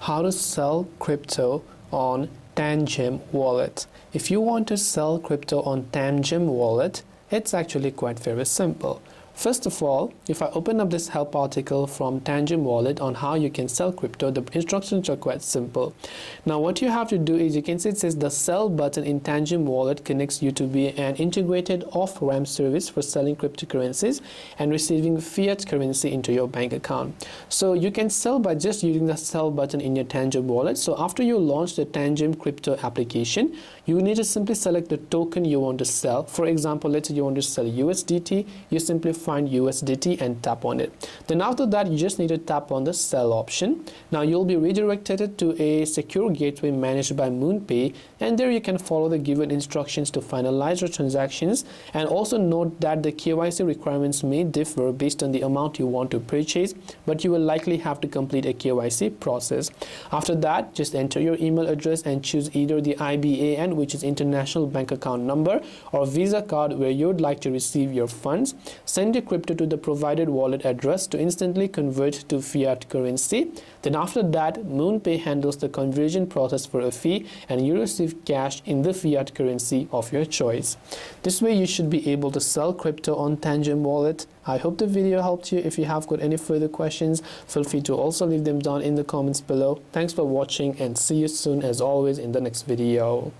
how to sell crypto on Tangem Wallet. If you want to sell crypto on Tangem Wallet, it's actually quite very simple. First of all, if I open up this help article from Tangem Wallet on how you can sell crypto, the instructions are quite simple. Now what you have to do is, you can see it says the sell button in Tangem Wallet connects you to be an integrated off-ramp service for selling cryptocurrencies and receiving fiat currency into your bank account. So you can sell by just using the sell button in your Tangem Wallet. So after you launch the Tangem crypto application, you need to simply select the token you want to sell. For example, let's say you want to sell USDT, you simply find USDT and tap on it. Then after that, you just need to tap on the sell option. Now you'll be redirected to a secure gateway managed by MoonPay, and there you can follow the given instructions to finalize your transactions. And also note that the KYC requirements may differ based on the amount you want to purchase, but you will likely have to complete a KYC process. After that, just enter your email address and choose either the IBAN, which is international bank account number, or Visa card where you would like to receive your funds. Send your crypto to the provided wallet address to instantly convert to fiat currency. Then after that, MoonPay handles the conversion process for a fee, and you receive cash in the fiat currency of your choice. This way you should be able to sell crypto on Tangem Wallet. I hope the video helped you. If you have got any further questions, feel free to also leave them down in the comments below. Thanks for watching, and see you soon as always in the next video.